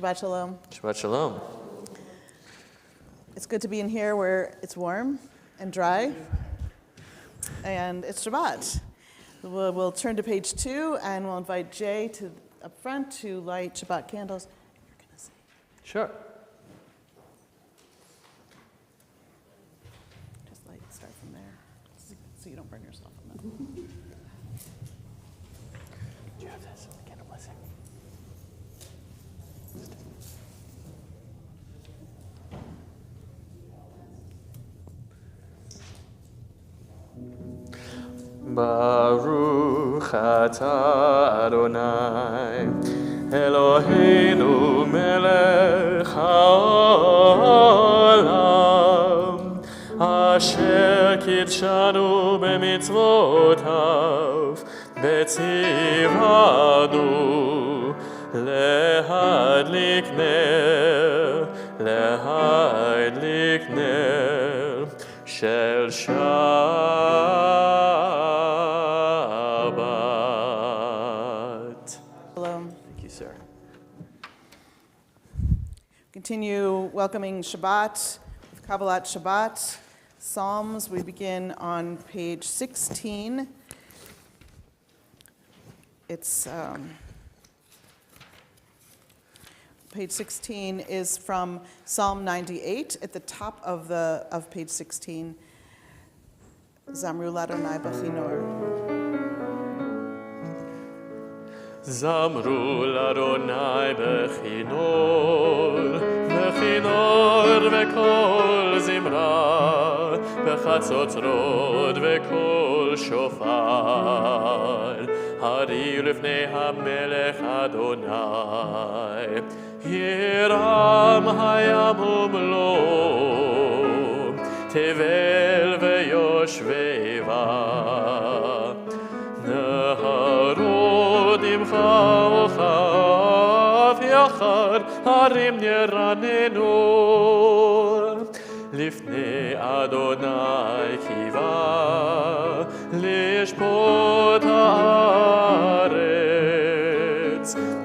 Shabbat Shalom. Shabbat Shalom. It's good to be in here where it's warm and dry, and it's Shabbat. We'll turn to page 2, and we'll invite Jay up front to light Shabbat candles. You're going to say. Sure. Just start from there, so you don't burn yourself on that. Do you have this? Candle blessing. Baruch atah Adonai Eloheinu melech haolam asher kidshanu b'mitzvotav betzivanu lehadlik ner shel Shabbat. Shalom. Thank you, sir. Continue welcoming Shabbat with Kabbalat Shabbat. Psalms, we begin on page 16. It's page 16 is from Psalm 98 at the top of page 16. Zamru l'Adonai b'chinor. Zamru l'Adonai b'chinor v'kol zimra b'chatzotzrot v'kol shofar hariu lifnei hamelech Adonai Yiram hayam umlo tevel veyoshveva naharodim chaochav yachar harim yeranenu lifnei Adonai kiva lishpot haaretz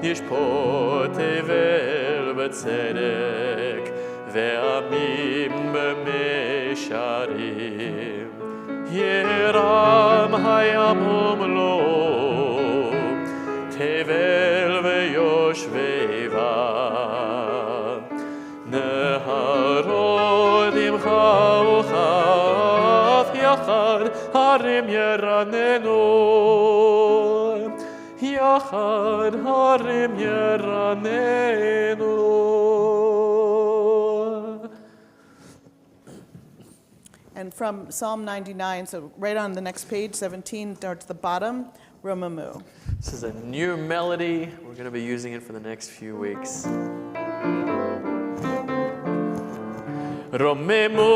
yishpot tevel b'tzedek ve'amim b'mesharim Yiram hayam umlo tevel veyoshveva naharodim chaochav yachar harim yeranenu yachar harim yeranenu. And from Psalm 99, so right on the next page, 17, towards the bottom, Romamu. This is a new melody. We're going to be using it for the next few weeks. Romemu,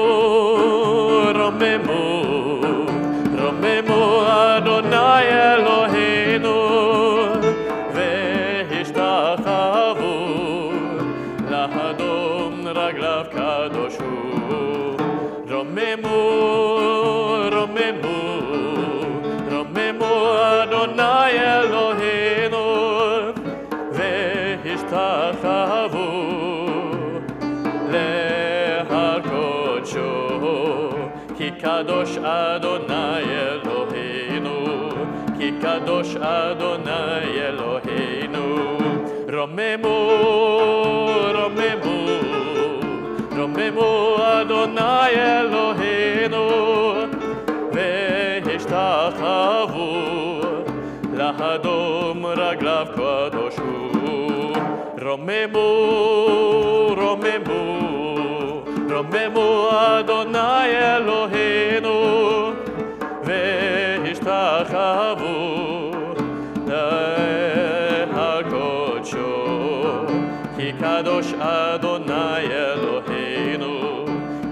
Romemu, Romemu Adonai Eloheinu Vehishtachavu Lahadom Raglav Kadoshu כי קדוש אדוני אלוהינו, כי קדוש אדוני אלוהינו. רוממו, רוממו, רוממו אדוני אלוהינו, והשתחוו לאדום רגליו קדוש הוא. רוממו, רוממו, רוממו אדוני אלוהינו, והשתחוו לקדשו. כי קדוש אדוני אלוהינו,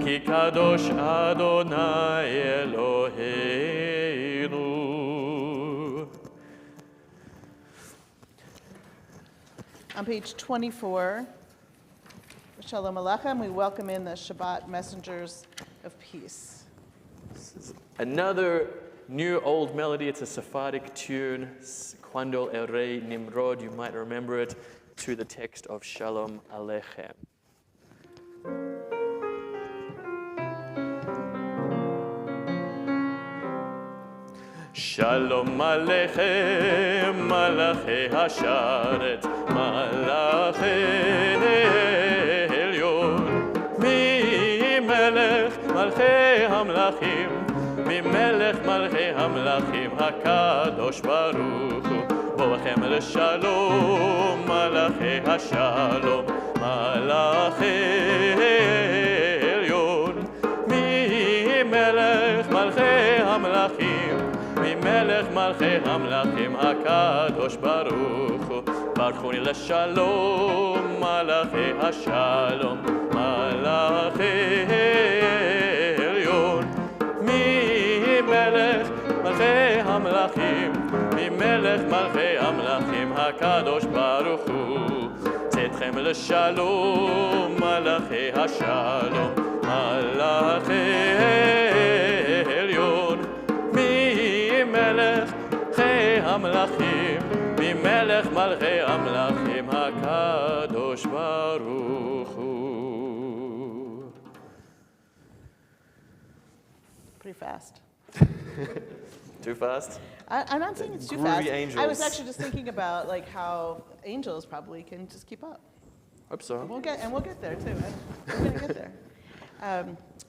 כי קדוש אדוני אלוהינו. On page 24, Shalom Aleichem, we welcome in the Shabbat messengers of peace. Another new old melody. It's a Sephardic tune, Cuando el Rey Nimrod, you might remember it, to the text of Shalom Aleichem. Shalom Aleichem, Malachi Hasharet, Malachi Elyon, Melech Malchei Hamlachim, Melech Malchei Hamlachim, HaKadosh Baruch Hu, Boachem L'Shalom, Malachi Hashalom, Malachi Elyon, Melech Malchei Hamlachim, מלך מלכי המלכים הקדוש ברוך הוא. ברכוני לשלום, מלאכי השלום, מלאכי עליון. ממלך מלכי המלכים, ממלך מלכי המלכים הקדוש ברוך הוא. צאתכם לשלום, מלאכי השלום, מלאכי עליון. ממלך מלכי המלכים, ממלך מלכי המלכים הקדוש ברוך הוא. Pretty fast. Too fast? I'm not saying it's too Groovy fast. I angels. was actually just thinking about like how angels probably can just keep up. Hope so. We'll get there too. We're gonna get there.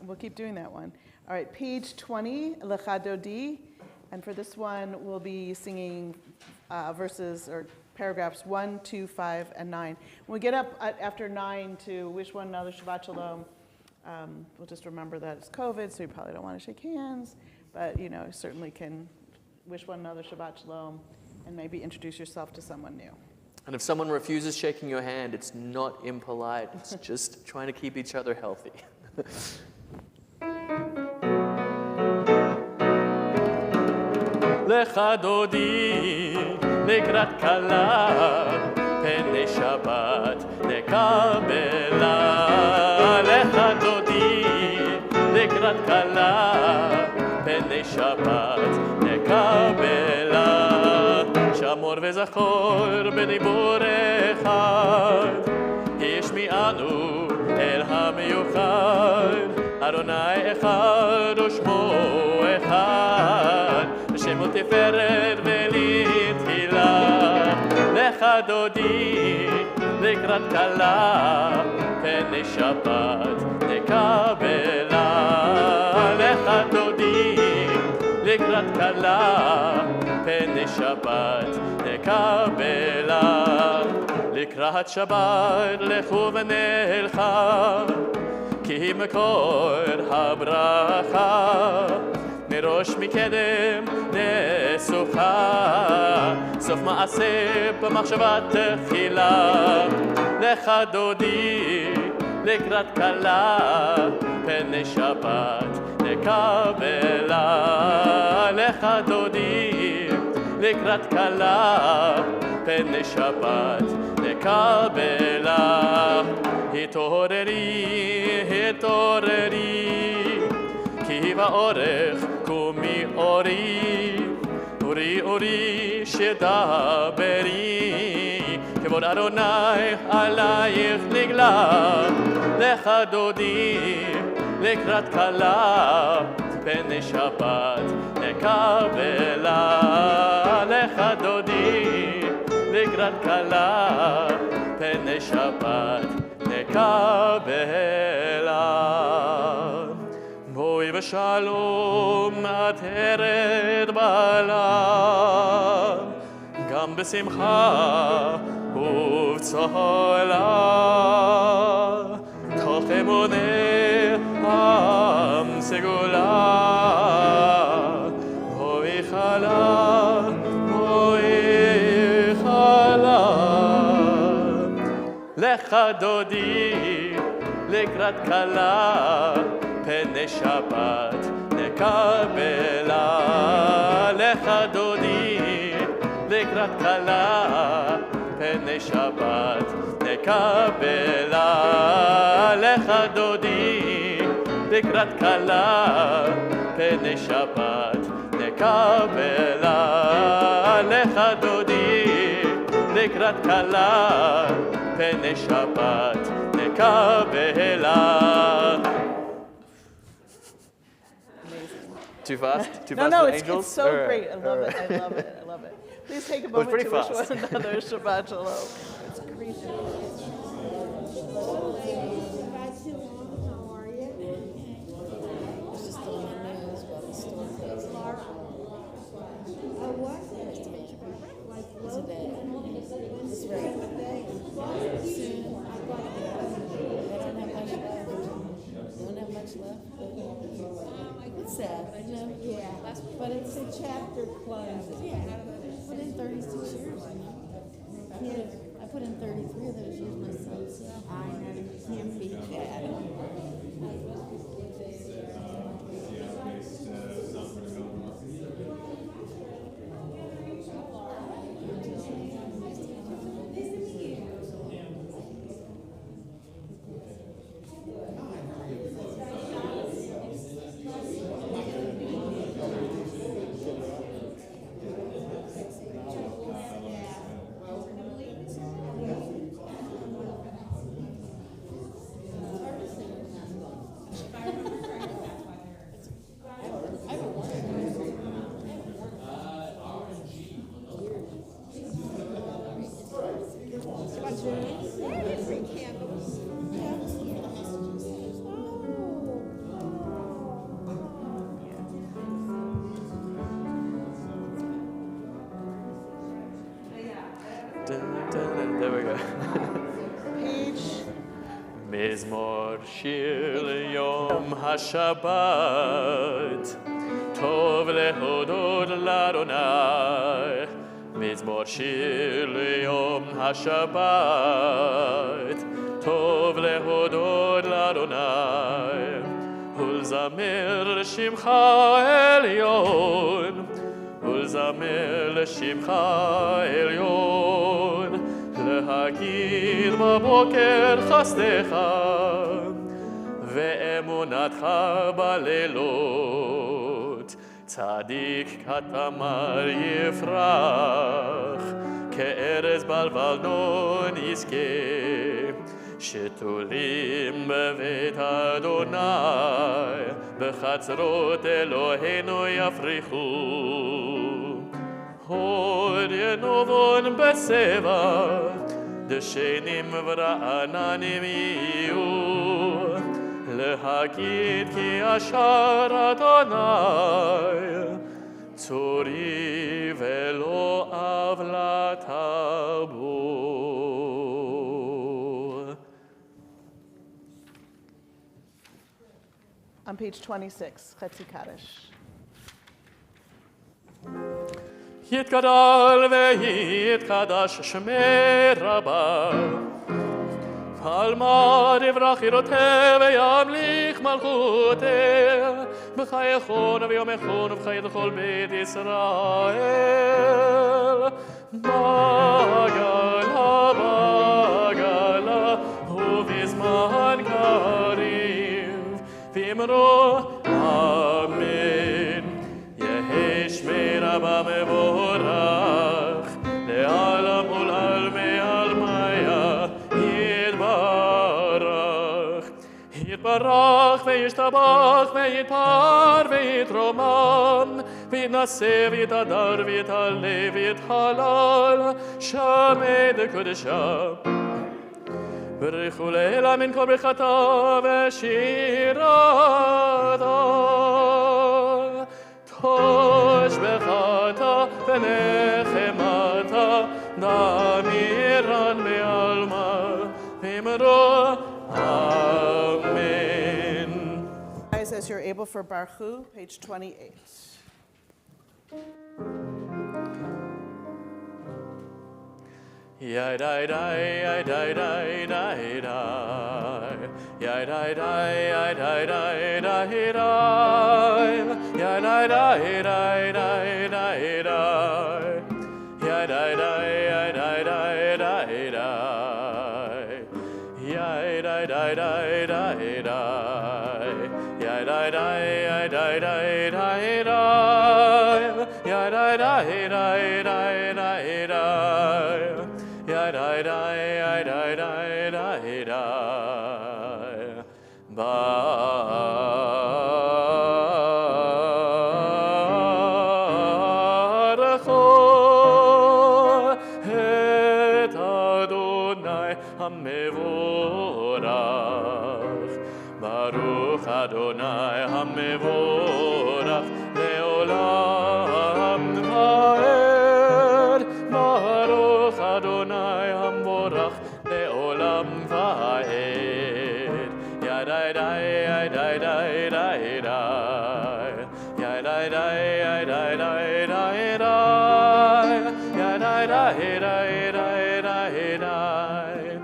We'll keep doing that one. All right, page 20, Lechadodi. And for this one, we'll be singing verses or paragraphs 1, 2, 5, and 9. When we get up after 9 to wish one another Shabbat Shalom, we'll just remember that it's COVID, so you probably don't want to shake hands, but you know, certainly can wish one another Shabbat Shalom and maybe introduce yourself to someone new. And if someone refuses shaking your hand, it's not impolite. It's just trying to keep each other healthy. לך דודי לקראת כלה, פני שבת נקבלה. לך דודי לקראת כלה, פני שבת נקבלה. שמור וזכור בדיבור אחד, השמיענו אל המיוחד. אדוני אחד ושמו אחד, בשם ותפארת ולתהילה. לך דודי לקראת כלה, פני שבת נקבלה. לך דודי לקראת כלה, פני שבת נקבלה. לקראת שבת לכו ונלכה, כי מקור הברכה. מראש מקדם נסוכה, סוף מעשה במחשבה תחילה. לך דודי לקראת כלה, פני שבת נקבלה. לך דודי לקראת כלה, פני שבת נקבלה. התעוררי, התעוררי, כי באורך קומי אורי. אורי אורי שדברי, כבוד אדוני עלייך נגלה. לך דודי לקראת כלה, פני שבת נקבלה, לך דודי לקראת כלה, פני שבת נקבלה. בואי ושלום את הרד בעלה, גם בשמחה ובצהלה, תוך אמוני עם סגולה, בואי חלה, בואי חלה. לך דודי לקראת כלה, פני שבת נקבלה, לך דודי לקראת כלה, פני שבת נקבלה, לך דודי לקראת כלה, פני שבת נקבלה, לך דודי לקראת כלה, פני שבת נקבלה. Too fast? Too fast No, for it's angels? so great. I love it. I love it. I love it. Please take a moment pretty to wish fast. one another Shabbat Shalom. It's great. It's sad, I know. Yeah, but it's a chapter closing. Yeah, I put in 36 years. Yeah, I put in 33 of those years myself. So I know you can't beat that. There we go. Page. מזמור שיר ליום השבת, טוב להודות לאדוני. מזמור שיר ליום השבת, טוב להודות לאדוני. ולזמר לשמך עליון, ולזמר לשמך עליון. להגיד בבוקר חסדך ואמונתך בלילות. צדיק כתמר יפרח, כארז בלבנון יזכה. שתולים בבית אדוני, בחצרות אלוהינו יפריחו. הוד ינובון בצבע, דשנים ורעננים יהיו. להגיד כי אשר אדוני, צורי ולא עוולת בו. On page 26, Chetzi Kaddish. יתגדל ויתקדש שמי רבה, פלמה דברך ירותה וימליך מלכותה, בחייכון ויומכון ובחיי לכל בית ישראל. בגלה בגלה ובזמן קריב, ואמרו אמן. יהי שמי רבה מבורך, לעלם ולעלמי עלמיה יתברך. יתברך יתברך וישתבח ויתפאר ויתרומם ויתנשא ויתהדר ויתעלה ויתהלל שמי דקודשה ברכו לאלה מן כל ברכתה ושירתה תושבחתה ונחמתה דמירן בעלמא אמרו Amen. Guys, as you're able for Baruch, page 28. Yai dai dai, yai dai dai dai dai. Yai dai dai, yai dai dai dai dai. Yai dai dai dai dai dai dai. Yai dai dai, yai dai dai dai dai. Yai dai dai dai dai dai. Yai dai dai, yai dai dai dai dai. Yai dai dai dai dai dai dai. Yai dai dai, yai dai dai dai dai. Baruch et Adonai HaMevorach. Baruch Adonai HaMevorach leolam va'ed. Baruch Adonai HaMevorach leolam va'ed. Yadai dai, yadai dai dai dai. Yadai dai, yadai dai dai dai. Yadai dai dai dai dai dai.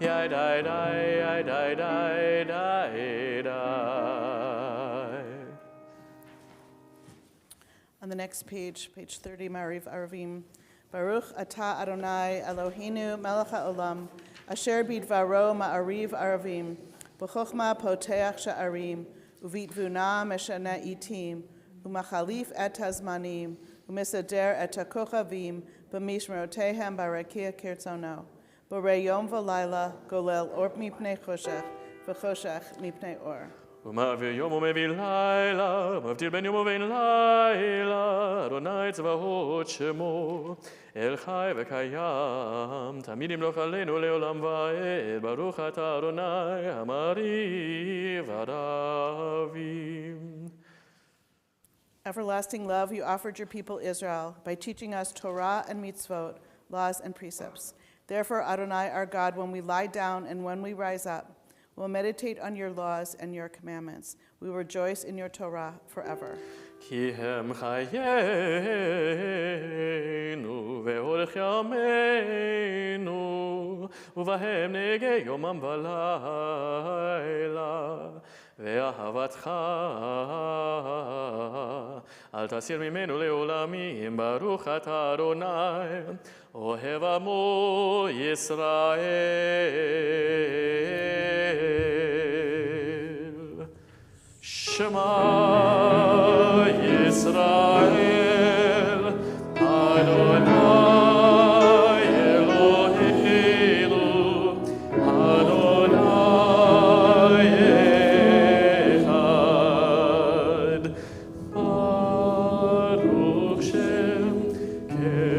Yadai dai, yadai dai dai dai. On the next page, page 30, Mariv Aravim. Baruch atah Adonai Eloheinu melech haolam, asher bidvaro ma'ariv aravim, b'chochma poteach sha'arim, uvitvuna meshana itim, umachalif et hazmanim, umisader et hakochavim, b'mishmerotehem barakia kirtzono, borei yom v'layla, golel or mipnei choshech, v'choshech mipnei or. ומעביר יום ומביא לילה, מבדיל בין יום ובין לילה, אדוני צבאות שמו, אל חי וקיים, תמיד ימלוך עלינו לעולם ועד, ברוך אתה אדוני, המריב ערבים. Everlasting love, you offered your people Israel by teaching us Torah and mitzvot, laws and precepts. Therefore, Adonai, our God, when we lie down and when we rise up, we'll meditate on your laws and your commandments. We will rejoice in your Torah forever. כי הם חיינו ואורך ימינו ובהם נהגה יומם ולילה ואהבתך אל תסיר ממנו לעולמים ברוך אתה אדוני אוהב עמו ישראל שמע ישראל אדוני אלוהינו אדוני אחד ברוך שם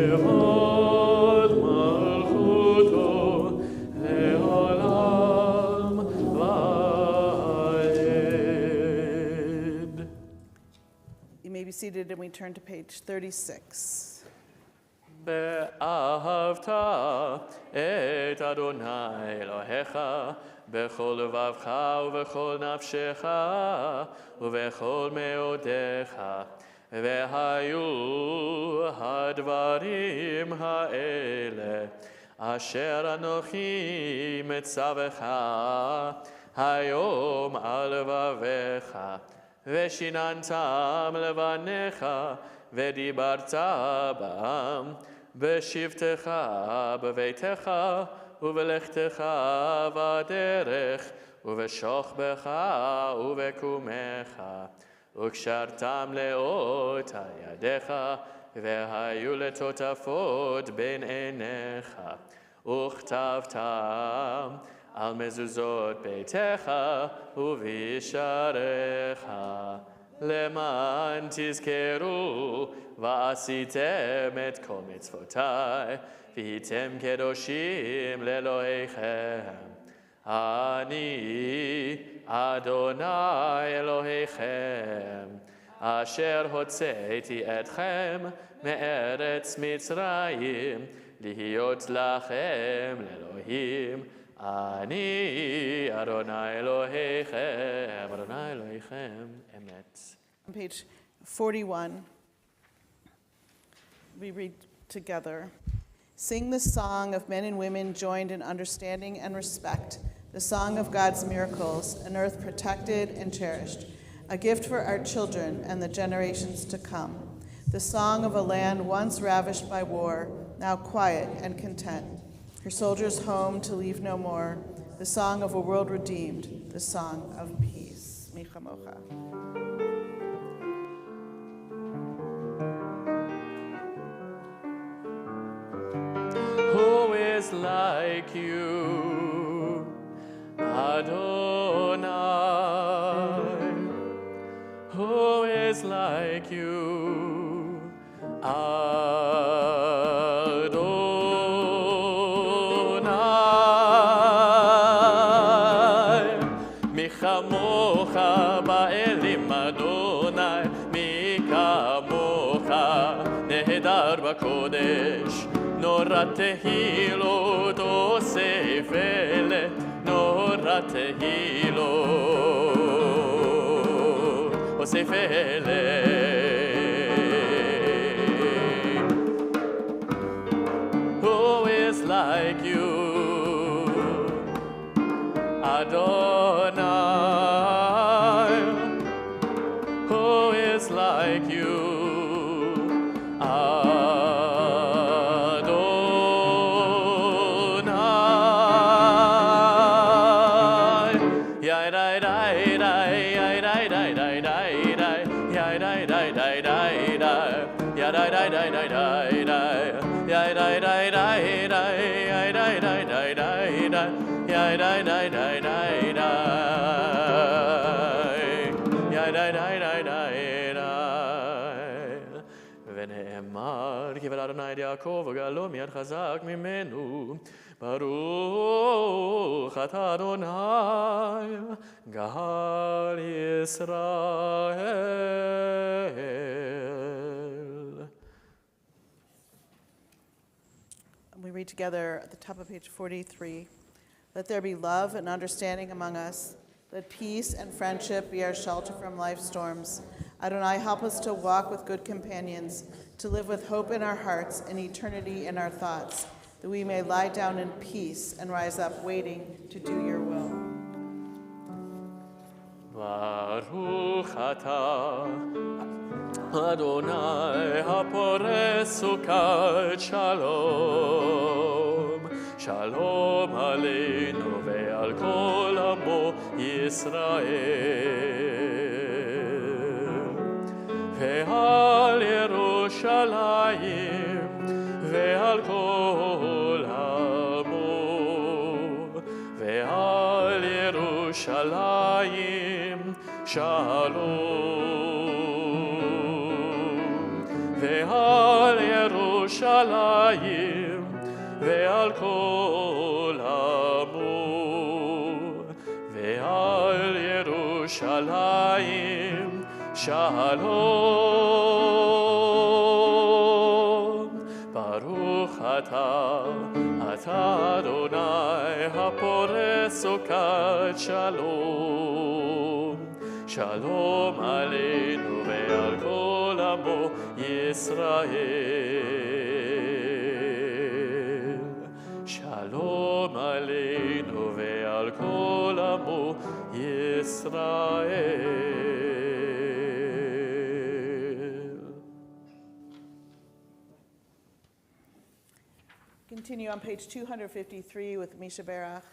כבוד מלכותו לעולם ועד. You may be seated, and we turn to page 36. ואהבת את אדוני אלוהיך בכל לבבך ובכל נפשך ובכל מאודיך והיו הדברים האלה אשר אנוכי מצווך היום על לבביך ושיננתם לבניך ודיברת בם בשבתך בביתך ובלכתך בדרך ובשוכבך ובקומך וקשרתם לאות על ידיך והיו לטוטפות בין עיניך וכתבתם על מזוזות ביתך ובשעריך, למען תזכרו ועשיתם את כל מצוותיי, והייתם קדושים לאלוהיכם. אני אדוני אלוהיכם, אשר הוצאתי אתכם מארץ מצרים, להיות לכם לאלוהים. אני אדוני אלוהיכם, אדוני אלוהיכם, אמת. On page 41, we read together. Sing the song of men and women joined in understanding and respect, the song of God's miracles, an earth protected and cherished, a gift for our children and the generations to come, the song of a land once ravished by war, now quiet and content, her soldiers home to leave no more, the song of a world redeemed, the song of peace. Mi chamocha. Who is like you, Adonai? Who is like you, Adonai? Mi chamocha ba'elim Adonai, mi kamocha nehedar b'kodesh. נורא תהילות אוספלת, נורא תהילות אוספלת. Who is like you, Adonai? Who is like you, ונאמר כי בלע אדוני את יעקב וגאלו מיד חזק ממנו, ברוך אתה אדוני גאל ישראל. We read together at the top of page 43. Let there be love and understanding among us. Let peace and friendship be our shelter from life's storms. Adonai, help us to walk with good companions, to live with hope in our hearts and eternity in our thoughts, that we may lie down in peace and rise up waiting to do your will. Baruch atah Adonai hapores sukat shalom, shalom aleinu ve'al kol amo Yisrael, ve'al Yerushalayim ve'al kol amo, ve'al Yerushalayim shalom. ועל ירושלים ועל כל עמו ועל ירושלים שלום. ברוך אתה אדוני הפורס סוכת שלום, שלום עלינו ועל כל עמו ישראל. שלום עלינו ועל כל עמו ישראל. Continue on page 253 with Misha Berach,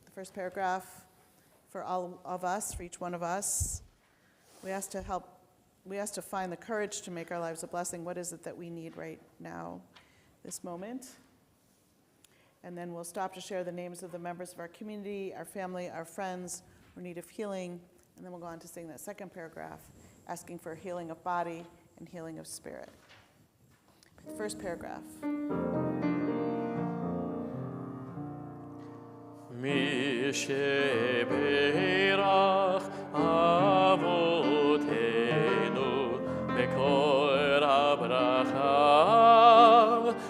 the first paragraph. For all of us, for each one of us, we ask to find the courage to make our lives a blessing. What is it that we need right now, this moment? and then we'll stop to share the names of the members of our community, our family, our friends who are in need of healing, and then we'll go on to sing that second paragraph, asking for healing of body and healing of spirit. First paragraph. Mi sheberach avotenu mekor habracha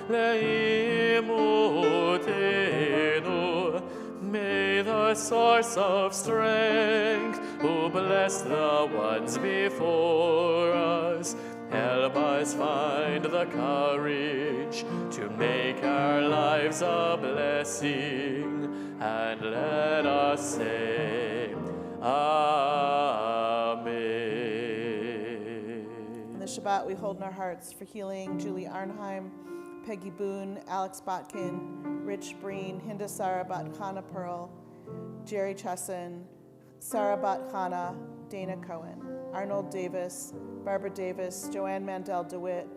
leimutenu. May the source of strength, who bless the ones before us, help us find the courage to make our lives a blessing, and let us say, Amen. In the Shabbat, we hold in our hearts for healing Julie Arnheim, Peggy Boone, Alex Botkin, Rich Breen, Hinda Sarah Bat-Khana Pearl, Jerry Chesson, Sarah Bat-Khana, Dana Cohen, Arnold Davis, Barbara Davis, Joanne Mandel DeWitt,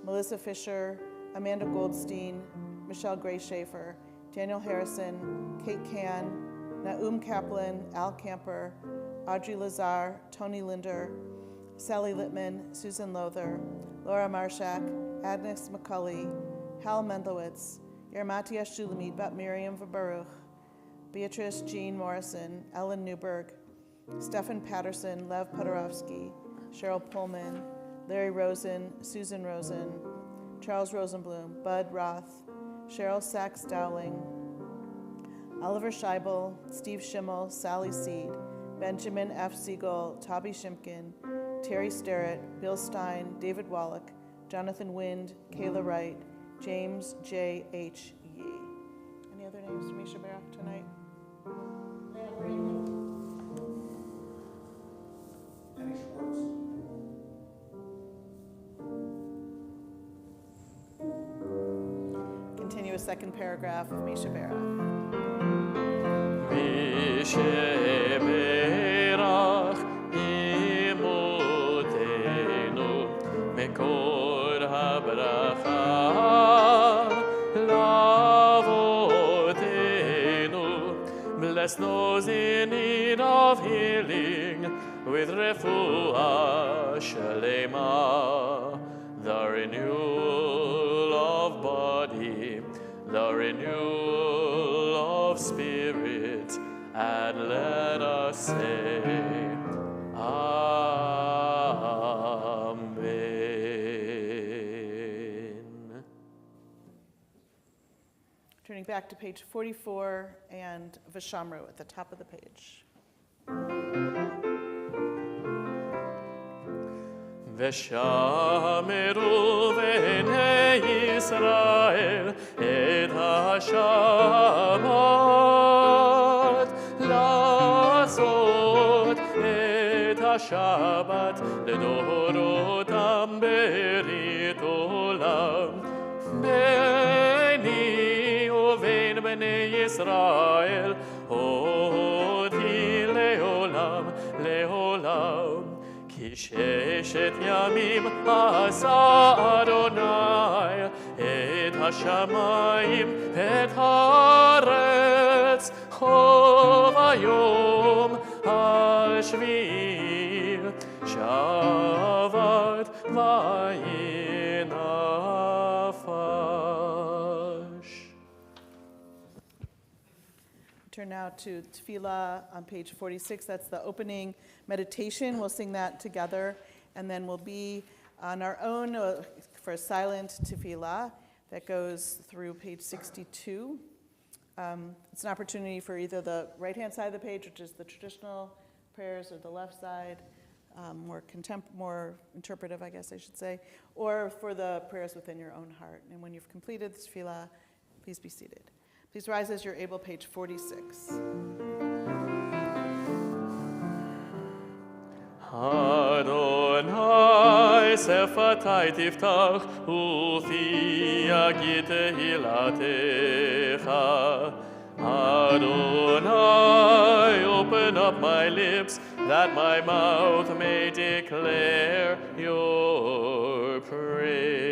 Melissa Fisher, Amanda Goldstein, Michelle Gray Schaefer, Daniel Harrison, Kate Can, Naum Kaplan, Al Camper, Audrey Lazar, Tony Linder, Sally Littman, Susan Lother, Laura Marshak, Agnes McCulley, Hal Mendelowitz, Yermatia Shulamid, Bat Miriam Baruch, Beatrice Jean Morrison, Ellen Newberg, Stefan Patterson, Lev Podorovsky, Cheryl Pullman, Larry Rosen, Susan Rosen, Charles Rosenblum, Bud Roth, Cheryl Sachs Dowling, Oliver Scheibel, Steve Schimmel, Sally Seed, Benjamin F. Siegel, Toby Shimkin, Terry Sterrett, Bill Stein, David Wallach, Jonathan Wind, Kayla Wright, James J. H. Yee. Any other names from Misha Barak tonight? Penny Schwartz. Continue a second paragraph of Misha Barak. Mi sheberach imotenu mekor habracha lavotenu. Bless those in need of healing with refuah shalema, the renewal of body, the renewal of spirit, and let us say, Amen. Turning back to page 44 and Vishamru at the top of the page. ושמרו בני ישראל את השבת, לעשות את השבת לדורותם ברית עולם. ביני ובין בני ישראל אותי לעולם, לעולם. כי ששת ימים עשה אדוני את השמיים את הארץ, וביום השביעי שבת וינפש. Turn now to Tefillah on page 46. That's the opening meditation. We'll sing that together, and then we'll be on our own for a silent Tefillah that goes through page 62. It's an opportunity for either the right-hand side of the page, which is the traditional prayers, or the left side, more interpretive, I guess I should say, or for the prayers within your own heart. And when you've completed the Tefillah, please be seated. Please rise as you're able, page 46. Adonai sefatai tiftach ufi yagid tehilatecha. Adonai, open up my lips that my mouth may declare your praise.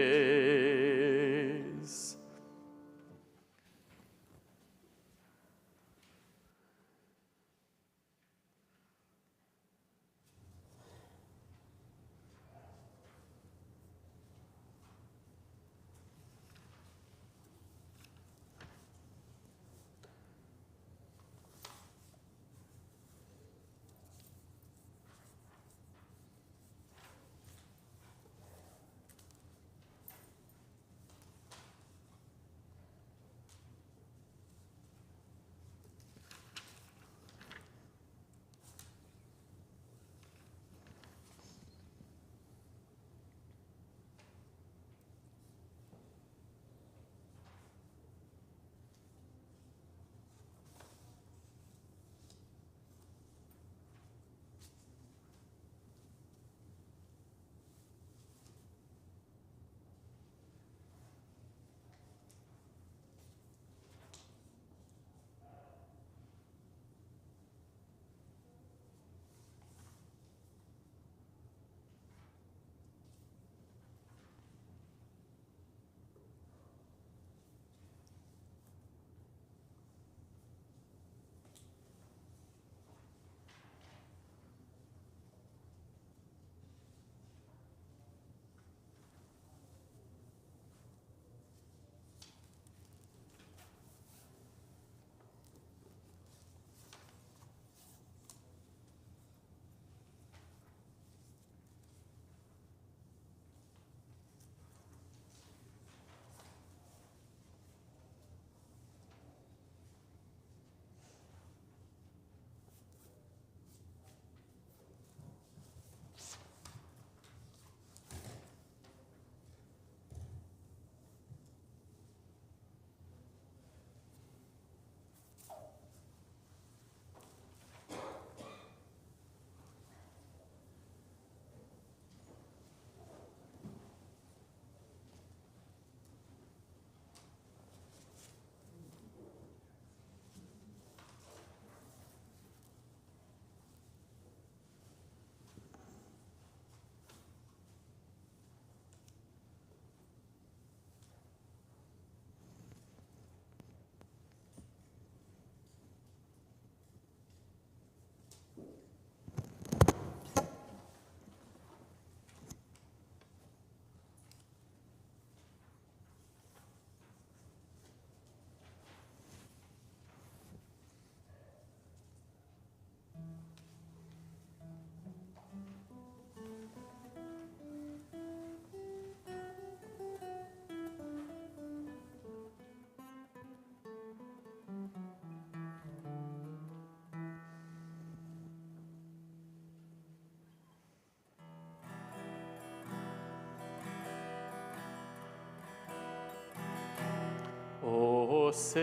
עושה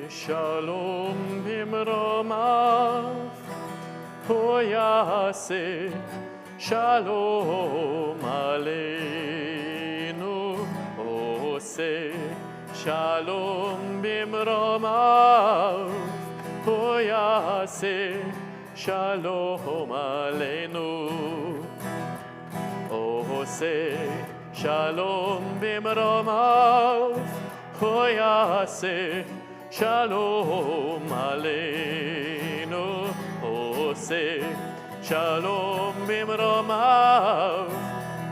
שלום במרומיו, הוא יעשה שלום עלינו, עושה שלום במרומיו, הוא יעשה שלום עלינו, עושה שלום במרומיו, הוא יעשה שלום עלינו, עושה שלום במרומיו,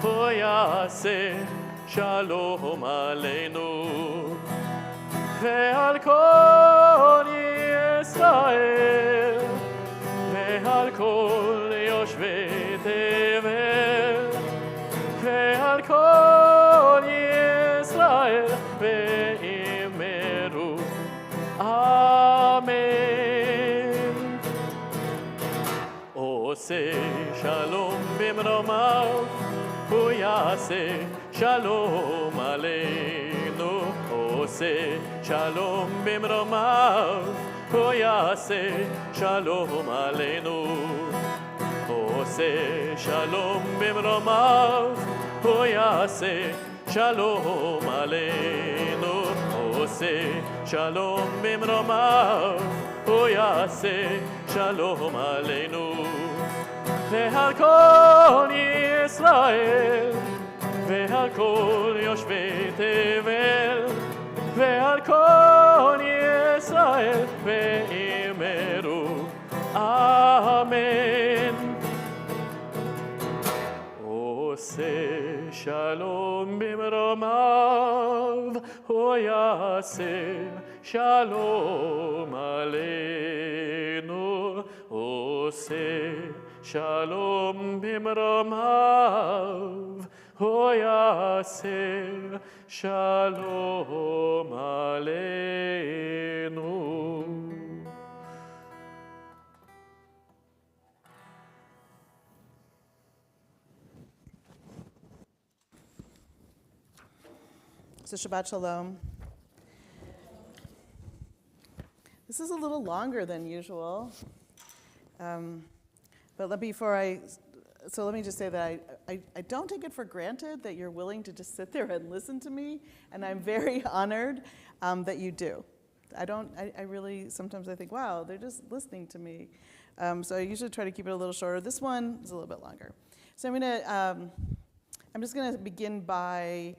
הוא יעשה שלום עלינו, ועל כל ישראל, ועל כל יושבי תבל, ועל כל ישראל, ואמרו אמן. עושה שלום במרומיו, הוא יעשה שלום עלינו, עושה שלום במרומיו, הוא יעשה שלום עלינו, עושה שלום במרומיו, הוא יעשה שלום עלינו, עושה שלום במרומיו, הוא יעשה שלום עלינו, ועל כל ישראל, ועל כל יושבי תבל, ועל כל ישראל, ואמרו אמן. עושה שלום במרומיו, הוא יעשה שלום עלינו, עושה שלום במרומיו, הוא יעשה שלום עלינו. So Shabbat Shalom. This is a little longer than usual. But let me just say that I don't take it for granted that you're willing to just sit there and listen to me, and I'm very honored that you do. I really, sometimes I think, wow, they're just listening to me. So I usually try to keep it a little shorter. This one is a little bit longer. So I'm just gonna begin by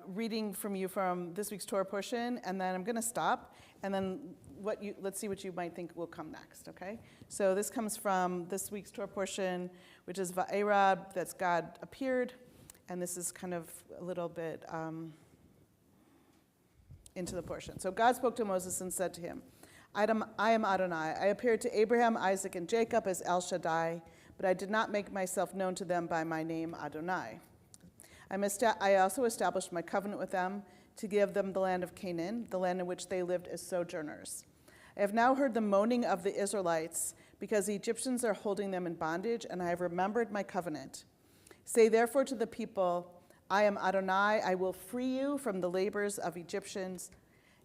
reading from you from this week's Torah portion, and then I'm gonna stop, and then let's see what you might think will come next, okay? So this comes from this week's Torah portion, which is Va'era, that's God appeared, and this is kind of a little bit into the portion. So God spoke to Moses and said to him, I am Adonai. I appeared to Abraham, Isaac, and Jacob as El Shaddai, but I did not make myself known to them by my name Adonai. I also established my covenant with them to give them the land of Canaan, the land in which they lived as sojourners. I have now heard the moaning of the Israelites, because the Egyptians are holding them in bondage, and I have remembered my covenant. Say therefore to the people, I am Adonai, I will free you from the labors of Egyptians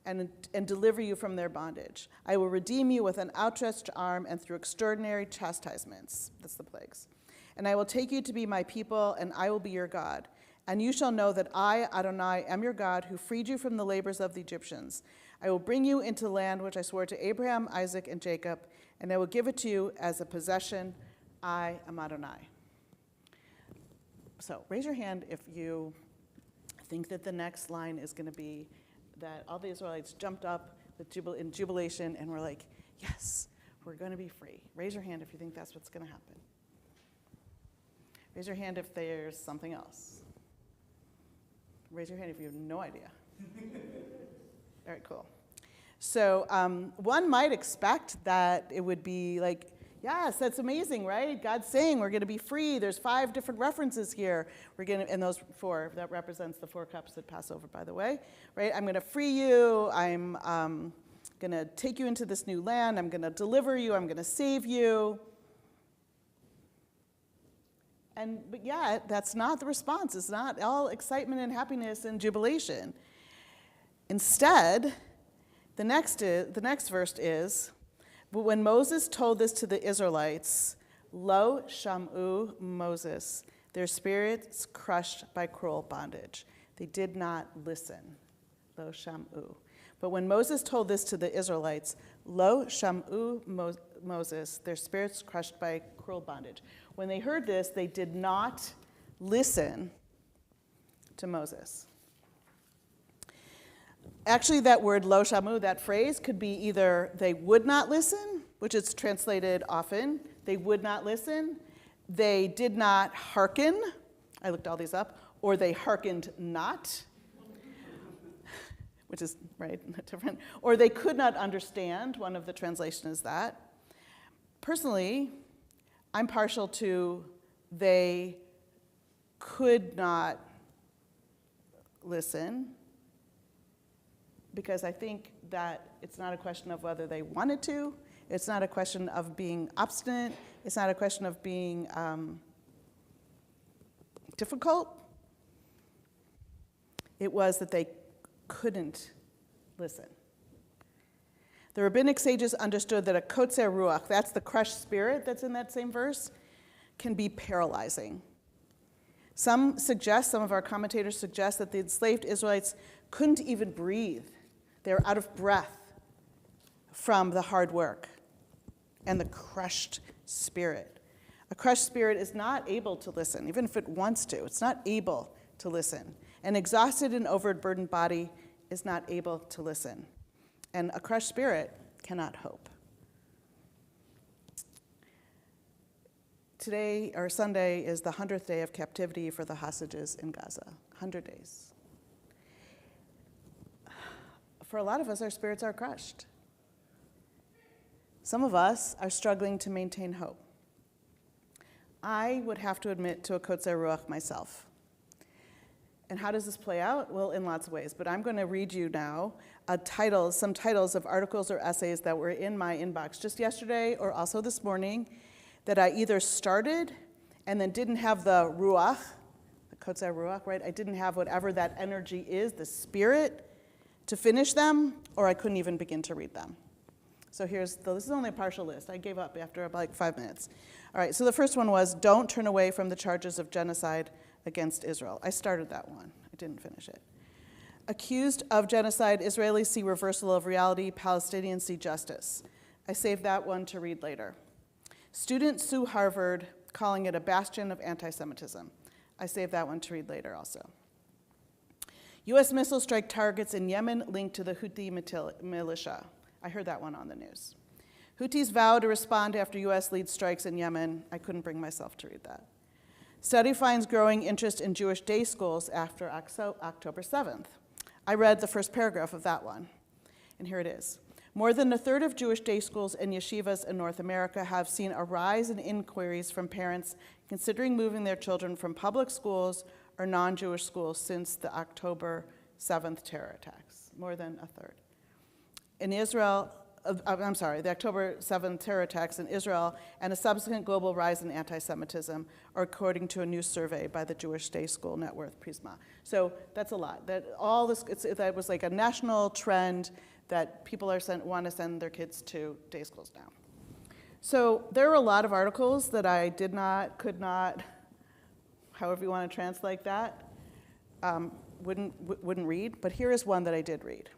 and deliver you from their bondage. I will redeem you with an outstretched arm and through extraordinary chastisements. That's the plagues. And I will take you to be my people, and I will be your God. And you shall know that I, Adonai, am your God, who freed you from the labors of the Egyptians. I will bring you into the land which I swore to Abraham, Isaac, and Jacob, and I will give it to you as a possession. I am Adonai. So raise your hand if you think that the next line is going to be that all the Israelites jumped up in jubilation and were like, yes, we're going to be free. Raise your hand if you think that's what's going to happen. Raise your hand if there's something else. Raise your hand if you have no idea. All right, cool. So one might expect that it would be like, yes, that's amazing, right? God's saying we're going to be free. There's 5 different references here. And those 4, that represents the 4 cups at Passover, by the way, right? I'm going to free you. I'm going to take you into this new land. I'm going to deliver you. I'm going to save you. But yet, that's not the response. It's not all excitement and happiness and jubilation. Instead, The next verse is, but when Moses told this to the Israelites, lo shamu Moses, their spirits crushed by cruel bondage. They did not listen. Lo shamu. But when Moses told this to the Israelites, lo shamu Moses, their spirits crushed by cruel bondage. When they heard this, they did not listen to Moses. Actually, that word lo shamu, that phrase, could be either they would not listen, which is translated often, they would not listen, they did not hearken, I looked all these up, or they hearkened not, which is, right, different, or they could not understand, one of the translations is that. Personally, I'm partial to they could not listen, because I think that it's not a question of whether they wanted to, it's not a question of being obstinate, it's not a question of being difficult. It was that they couldn't listen. The rabbinic sages understood that a kotzer ruach, that's the crushed spirit that's in that same verse, can be paralyzing. Some of our commentators suggest that the enslaved Israelites couldn't even breathe. They were out of breath from the hard work and the crushed spirit. A crushed spirit is not able to listen, even if it wants to. It's not able to listen. An exhausted and overburdened body is not able to listen. And a crushed spirit cannot hope. Today, or Sunday, is the 100th day of captivity for the hostages in Gaza. 100 days. For a lot of us, our spirits are crushed. Some of us are struggling to maintain hope. I would have to admit to a kotzer ruach myself. And how does this play out? Well, in lots of ways. But I'm going to read you now some titles of articles or essays that were in my inbox just yesterday or also this morning that I either started and then didn't have the ruach, the kotzer ruach, right? I didn't have whatever that energy is, the spirit, to finish them, or I couldn't even begin to read them. So this is only a partial list. I gave up after about 5 minutes. All right, so the first one was, don't turn away from the charges of genocide against Israel. I started that one. I didn't finish it. Accused of genocide, Israelis see reversal of reality, Palestinians see justice. I saved that one to read later. Students sue Harvard, calling it a bastion of anti-Semitism. I saved that one to read later also. U.S. missiles strike targets in Yemen linked to the Houthi militia. I heard that one on the news. Houthis vow to respond after U.S. leads strikes in Yemen. I couldn't bring myself to read that. Study finds growing interest in Jewish day schools after October 7th. I read the first paragraph of that one, and here it is. More than a third of Jewish day schools and yeshivas in North America have seen a rise in inquiries from parents considering moving their children from public schools or non-Jewish schools since the October 7th terror attacks, more than a third. In Israel, the October 7th terror attacks in Israel and a subsequent global rise in anti-Semitism, are according to a new survey by the Jewish Day School Network, Prisma. So that's a lot. That was like a national trend that people want to send their kids to day schools now. So there were a lot of articles that I could not, however you want to translate that, wouldn't read. But here is one that I did read.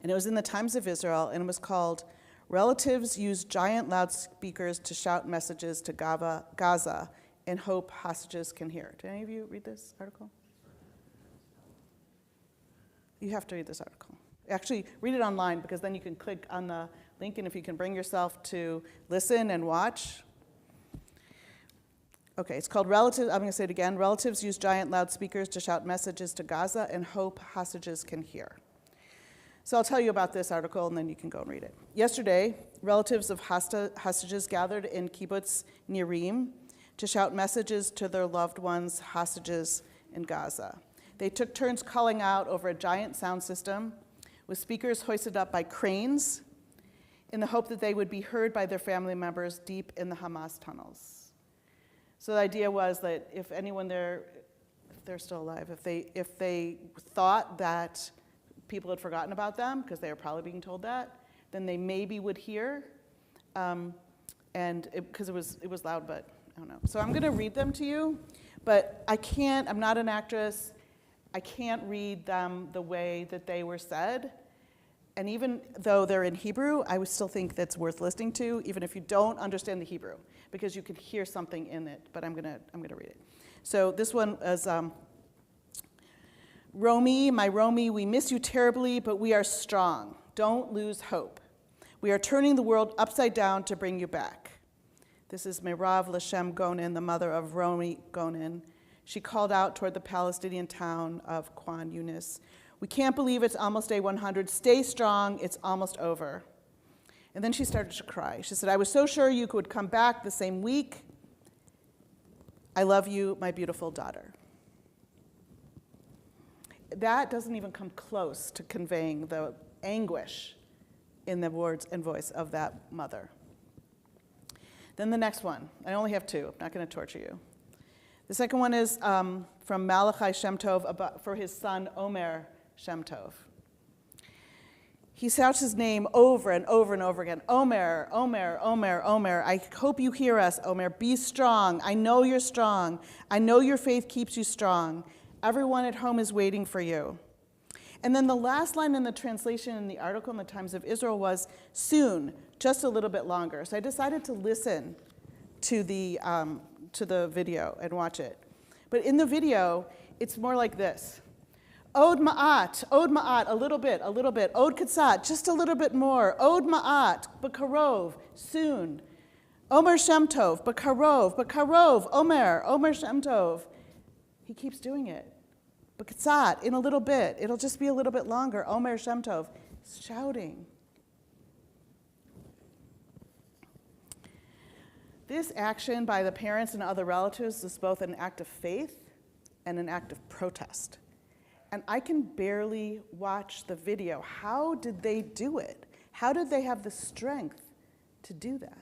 And it was in the Times of Israel, and it was called, Relatives Use Giant Loudspeakers to Shout Messages to Gaza in Hope Hostages Can Hear. Did any of you read this article? You have to read this article. Actually, read it online, because then you can click on the link, and if you can bring yourself to listen and watch. Okay, it's called I'm going to say it again. Relatives Use Giant Loudspeakers to Shout Messages to Gaza in Hope Hostages Can Hear. So I'll tell you about this article, and then you can go and read it. Yesterday, relatives of hostages gathered in kibbutz Nirim to shout messages to their loved ones, hostages in Gaza. They took turns calling out over a giant sound system with speakers hoisted up by cranes in the hope that they would be heard by their family members deep in the Hamas tunnels. So the idea was that if anyone there, if they're still alive, if they thought that people had forgotten about them because they were probably being told that, then they maybe would hear. And because it was loud, but I don't know. So I'm going to read them to you, but I'm not an actress. I can't read them the way that they were said. And even though they're in Hebrew, I would still think that's worth listening to, even if you don't understand the Hebrew, because you can hear something in it. But I'm gonna read it. So this one is, Romy, my Romy, we miss you terribly, but we are strong. Don't lose hope. We are turning the world upside down to bring you back. This is Merav Lashem Gonen, the mother of Romy Gonen. She called out toward the Palestinian town of Khan Yunis. We can't believe it's almost day 100. Stay strong, it's almost over. And then she started to cry. She said, I was so sure you could come back the same week. I love you, my beautiful daughter. That doesn't even come close to conveying the anguish in the words and voice of that mother. Then the next one. I only have two. I'm not going to torture you. The second one is from Malachi Shem Tov for his son Omer Shem Tov. He shouts his name over and over and over again. Omer, Omer, Omer, Omer. I hope you hear us, Omer. Be strong. I know you're strong. I know your faith keeps you strong. Everyone at home is waiting for you. And then the last line in the translation in the article in the Times of Israel was soon, just a little bit longer. So I decided to listen to the video and watch it. But in the video, it's more like this. Od ma'at, a little bit. Od katzat, just a little bit more. Od ma'at, b'karov, soon. Omer Shem Tov, b'karov, Omer Shem Tov. He keeps doing it. B'katzat, in a little bit. It'll just be a little bit longer. Omer Shem Tov, shouting. This action by the parents and other relatives is both an act of faith and an act of protest. And I can barely watch the video. How did they do it? How did they have the strength to do that?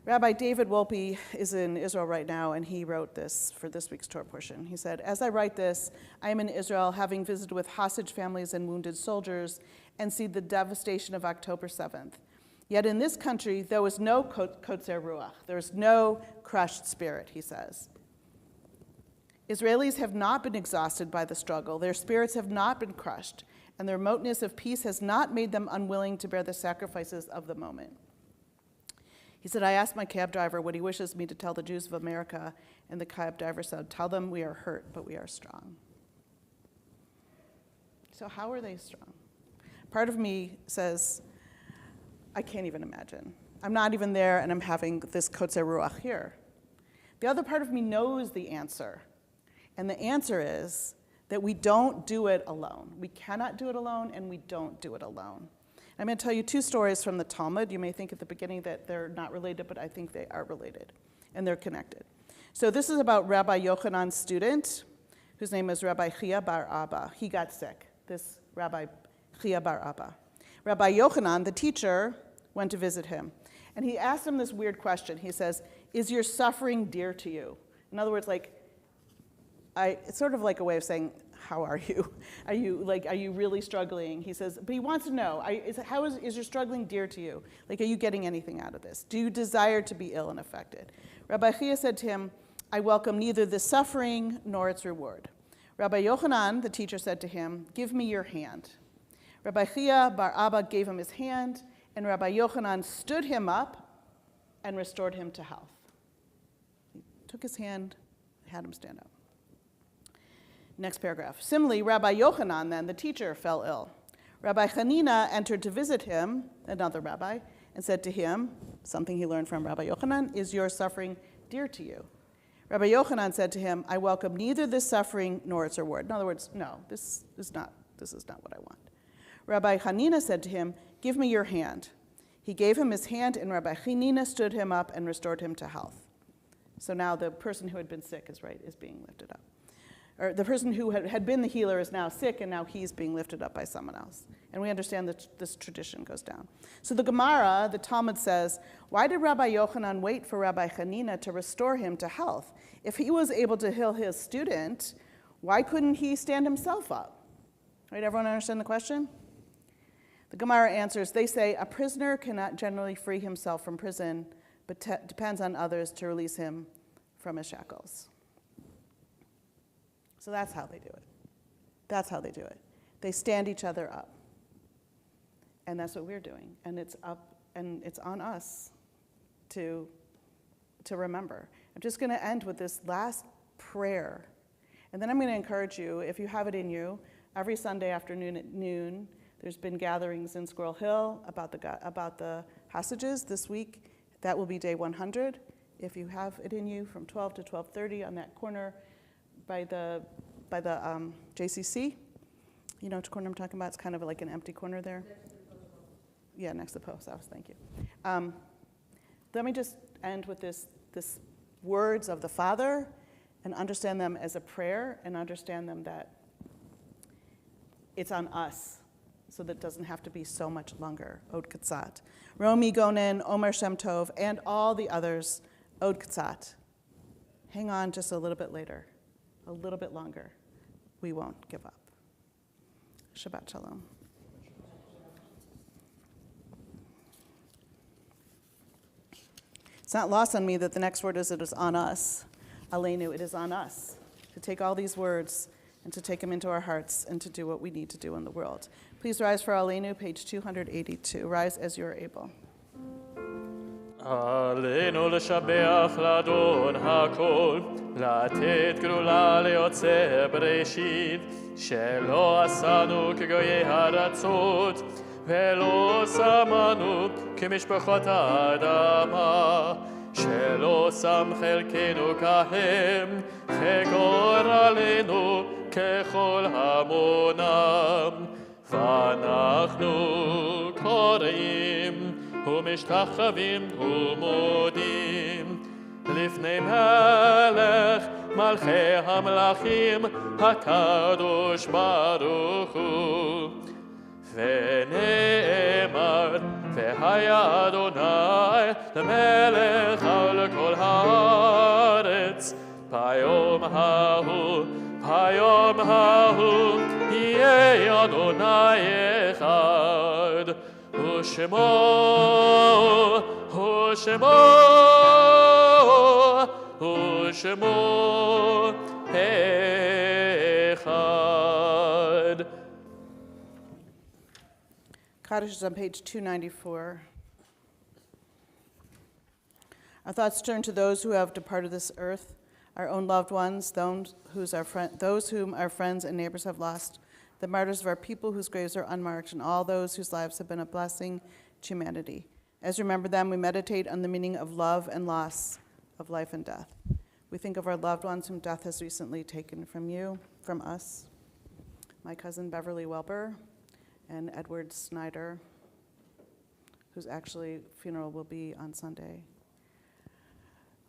Rabbi David Wolpe is in Israel right now, and he wrote this for this week's Torah portion. He said, as I write this, I am in Israel, having visited with hostage families and wounded soldiers, and see the devastation of October 7th. Yet in this country, there was no kotzer ruach. There was no crushed spirit, he says. Israelis have not been exhausted by the struggle. Their spirits have not been crushed, and the remoteness of peace has not made them unwilling to bear the sacrifices of the moment. He said, I asked my cab driver what he wishes me to tell the Jews of America, and the cab driver said, tell them we are hurt, but we are strong. So how are they strong? Part of me says, I can't even imagine. I'm not even there, and I'm having this kotzer ruach here. The other part of me knows the answer. And the answer is that we don't do it alone. We cannot do it alone, and we don't do it alone. I'm going to tell you two stories from the Talmud. You may think at the beginning that they're not related, but I think they are related, and they're connected. So this is about Rabbi Yochanan's student, whose name is Rabbi Chia bar Abba. He got sick, this Rabbi Chia bar Abba. Rabbi Yochanan, the teacher, went to visit him, and he asked him this weird question. He says, is your suffering dear to you? In other words, it's sort of like a way of saying, how are you? Are you really struggling? He says, but he wants to know, is your struggling dear to you? Are you getting anything out of this? Do you desire to be ill and affected? Rabbi Chia said to him, I welcome neither the suffering nor its reward. Rabbi Yochanan, the teacher, said to him, give me your hand. Rabbi Chia bar Abba gave him his hand, and Rabbi Yochanan stood him up and restored him to health. He took his hand, had him stand up. Next paragraph. Similarly, Rabbi Yochanan, then, the teacher, fell ill. Rabbi Hanina entered to visit him, another rabbi, and said to him, something he learned from Rabbi Yochanan, is your suffering dear to you? Rabbi Yochanan said to him, I welcome neither this suffering nor its reward. In other words, no, this is not what I want. Rabbi Hanina said to him, give me your hand. He gave him his hand, and Rabbi Hanina stood him up and restored him to health. So now the person who had been sick is being lifted up. Or the person who had been the healer is now sick, and now he's being lifted up by someone else. And we understand that this tradition goes down. So the Gemara, the Talmud says, why did Rabbi Yochanan wait for Rabbi Hanina to restore him to health? If he was able to heal his student, why couldn't he stand himself up? Right, everyone understand the question? The Gemara answers, they say, a prisoner cannot generally free himself from prison, but depends on others to release him from his shackles. So that's how they do it. That's how they do it. They stand each other up. And that's what we're doing. And it's up, and it's on us to remember. I'm just going to end with this last prayer. And then I'm going to encourage you, if you have it in you, every Sunday afternoon at noon, there's been gatherings in Squirrel Hill about the hostages this week. That will be day 100. If you have it in you, from 12 to 12:30 on that corner by the JCC. You know which corner I'm talking about? It's kind of like an empty corner there. Yeah, next to the post office. Thank you. Let me just end with this words of the Father, and understand them as a prayer, and understand them that it's on us, so that it doesn't have to be so much longer. Od Katzat. Romi Gonen, Omer Shem Tov, and all the others, Od Katzat. Hang on just a little bit later, a little bit longer. We won't give up. Shabbat Shalom. It's not lost on me that the next word is, it is on us. Aleinu, it is on us to take all these words and to take them into our hearts and to do what we need to do in the world. Please rise for Aleinu, page 282. Rise as you are able. עלינו לשבח לאדון הכל, לתת גדולה ליוצר בראשית, שלא עשנו כגויי הארצות, ולא שמנו כמשפחות האדמה, שלא שם חלקנו כהם, וגורלנו ככל המונם, ואנחנו קוראים ומשתחווים ומודים לפני מלך מלכי המלכים הקדוש ברוך הוא. ונאמר, והיה אדוני למלך על כל הארץ, ביום ההוא יהיה אדוני אחד, ושמו אחד. Kaddish is on page 294. Our thoughts turn to those who have departed this earth, our own loved ones, those whom our friends and neighbors have lost, the martyrs of our people whose graves are unmarked, and all those whose lives have been a blessing to humanity. As we remember them, we meditate on the meaning of love and loss, of life and death. We think of our loved ones whom death has recently taken from us. My cousin Beverly Welber and Edward Snyder, whose actually funeral will be on Sunday.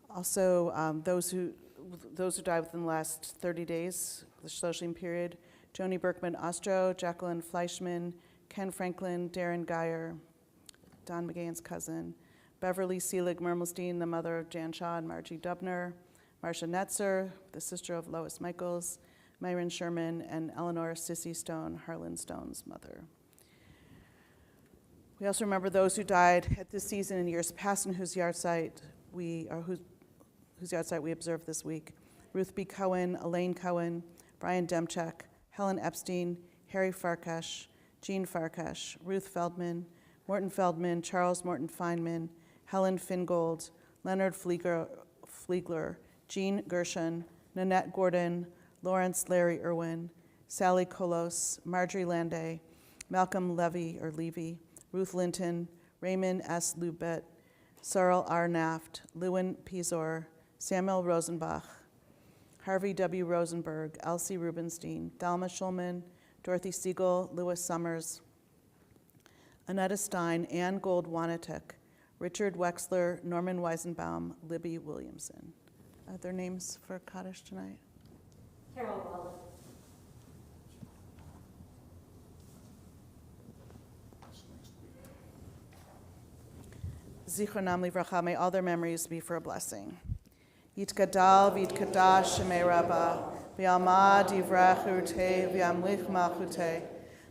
Also, those who died within the last 30 days, the Shloshim period: Joni Berkman Ostro, Jacqueline Fleischman, Ken Franklin, Darren Geyer, Don McGahan's cousin, Beverly Seelig Mermelstein, the mother of Jan Shaw and Margie Dubner, Marcia Netzer, the sister of Lois Michaels, Myron Sherman, and Eleanor Sissy Stone, Harlan Stone's mother. We also remember those who died at this season in years past and whose yahrzeit we observe this week: Ruth B. Cohen, Elaine Cohen, Brian Demchek, Helen Epstein, Harry Farkash, Jean Farkash, Ruth Feldman, Morton Feldman, Charles Morton Feynman, Helen Fingold, Leonard Fliegler, Jean Gershon, Nanette Gordon, Lawrence Larry Irwin, Sally Kolos, Marjorie Landay, Malcolm Levy, Ruth Linton, Raymond S. Lubet, Cyril R. Naft, Lewin Pizor, Samuel Rosenbach, Harvey W. Rosenberg, Elsie Rubenstein, Thelma Schulman, Dorothy Siegel, Louis Summers, Annetta Stein, Ann Gold Wanatek, Richard Wexler, Norman Weisenbaum, Libby Williamson. Are there names for Kaddish tonight? Carol Wallace. Zichronam livracha, may all their memories be for a blessing. Yitgadal v'yitkadash shemei Rabbah, v'yalma divrach urtei v'yamlich malchutei,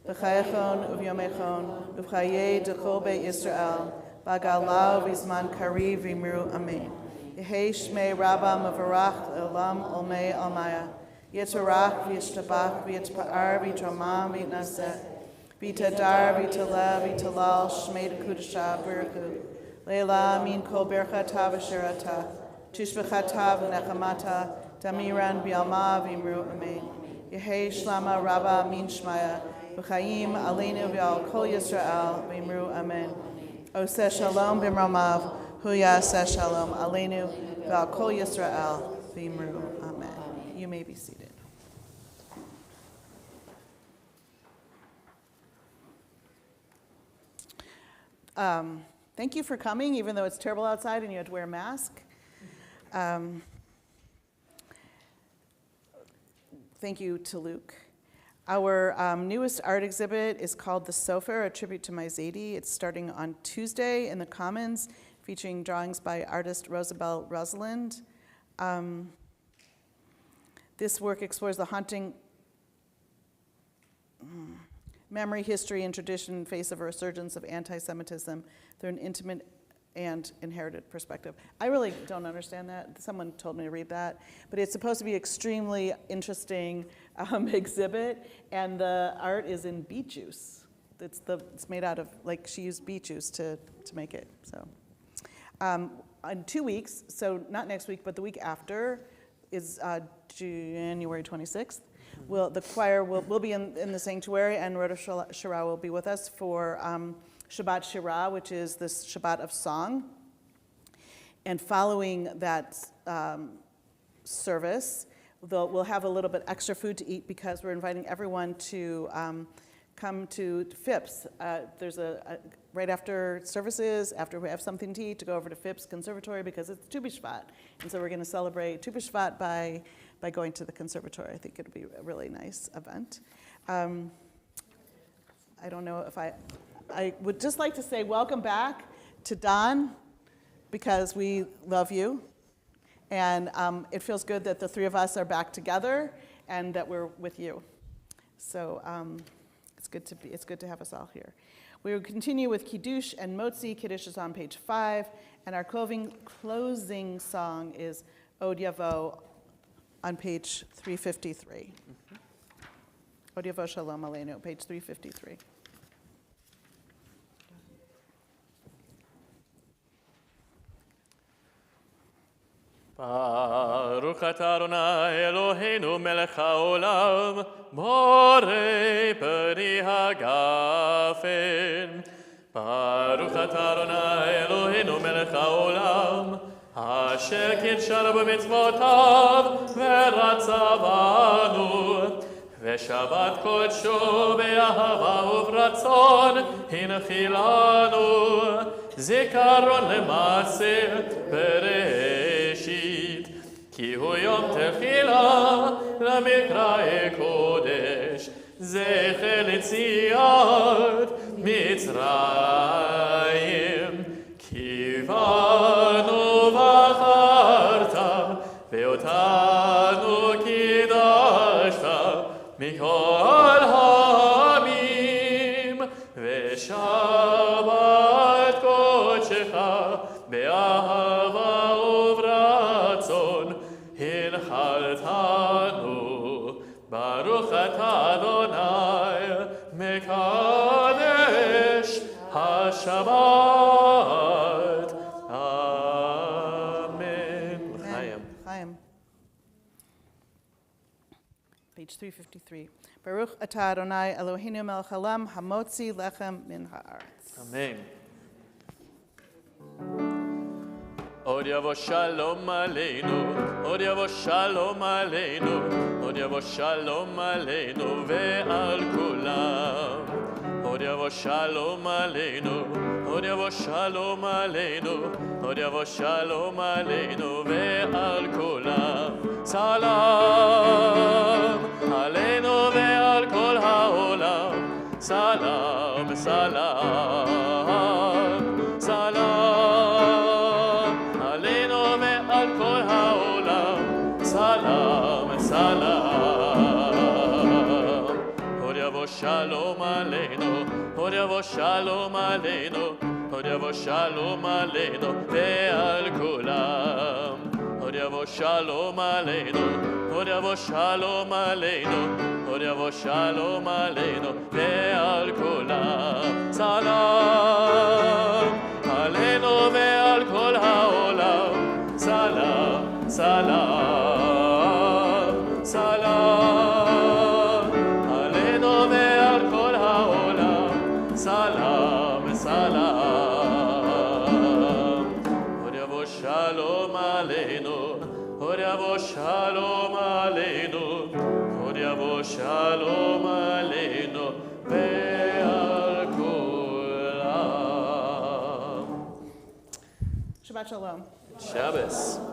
b'chayachon uvyomechon, b'chayei d'chol beit Yisrael, b'galav v'zman kariv v'imru amen. Yehei shmei rabba mavarach olam olmei almaya, yitzarach v'yishtabach v'yitpa'ar v'yitramam v'yitnaseh, v'yitadar v'yitaleh v'yitalal shmei d'kudashah b'richu, leila min kol berchata v'sherata, tishbechata v'nechamata, damiran b'yalma v'imru amen. Yehei shlama rabba min shmaya, v'chayim aleinu v'al kol Yisrael v'imru amen. Oseh shalom b'mromav, hu yaseh shalom aleinu v'al kol Yisrael v'imru amen. You may be seated. Thank you for coming, even though it's terrible outside and you had to wear a mask. Thank you to Luke. Our newest art exhibit is called The Sofer, a tribute to Maizedi. It's starting on Tuesday in the Commons, featuring drawings by artist Rosabelle Rosalind. This work explores the haunting memory, history, and tradition in face of a resurgence of anti-Semitism through an intimate and inherited perspective. I really don't understand that. Someone told me to read that. But it's supposed to be extremely interesting exhibit, and the art is in beet juice. It's made out of, like, she used beet juice to make it. So, in 2 weeks, so not next week, but the week after, is January 26th. The choir will be in the sanctuary, and Rodef Shira will be with us for Shabbat Shira, which is this Shabbat of song. And following that service, we'll have a little bit extra food to eat because we're inviting everyone to come to Phipps. There's right after services, after we have something to eat, to go over to Phipps Conservatory because it's Tu B'Shvat. And so we're going to celebrate Tu B'Shvat by going to the conservatory. I think it'll be a really nice event. I don't know if I would just like to say welcome back to Don because we love you. And it feels good that the three of us are back together and that we're with you. So it's good to have us all here. We will continue with Kiddush and Motzi. Kiddush is on page 5, and our closing song is Od Yavo on page 353. Od Yavo Shalom Aleinu, page 353. Baruch atah Adonai Eloheinu melech haolam, borei peri hagafen. Baruch atah Adonai Eloheinu melech haolam, asher kitshanu b'mitzvotav v'ratzavanu, v'shabbat kodsho be'ahava u'vratzon hinchilanu, zikaron le'maaseh bereshit, ki hu yom techila lamikrae kodesh, zecher l'tziat Mitzrayim, kivanu v'acharta, ve'otanu kidashta, mikol ha'amim, ve'shabbat kodshecha, be'ahava u'vratzon, hinchaltanu, baruch atah Adonai, mekadesh ha'shabbat. Amen. Chaim. Page 353. Baruch atah Adonai Eloheinu melech haolam hamotzi lechem min haaretz. Amen. Od yavo shalom aleinu, od yavo shalom aleinu, od yavo shalom aleinu ve'al kulam. Od yavo shalom aleinu, od yavo shalom aleinu, od yavo shalom aleinu ve'al kulam. Salam aleinu ve'al kol ha'olam. Salam, salam, salam aleinu ve'al kol ha'olam. Salam, salam. Od yavo shalom shalom aleinu, od yavo shalom aleinu, od yavo shalom aleinu, ve'al kulam. Od yavo shalom aleinu, od yavo shalom aleinu, od yavo shalom aleinu, ve'al kulam. Salam aleinu ve'al kol ha'olam. Salam, salam, salam aleinu ve'al kol ha'olam. Salam, salam. Od yavo shalom aleinu, od yavo shalom aleinu, od yavo shalom aleinu ve'al kulam. Shabbat Shalom. Shabbos.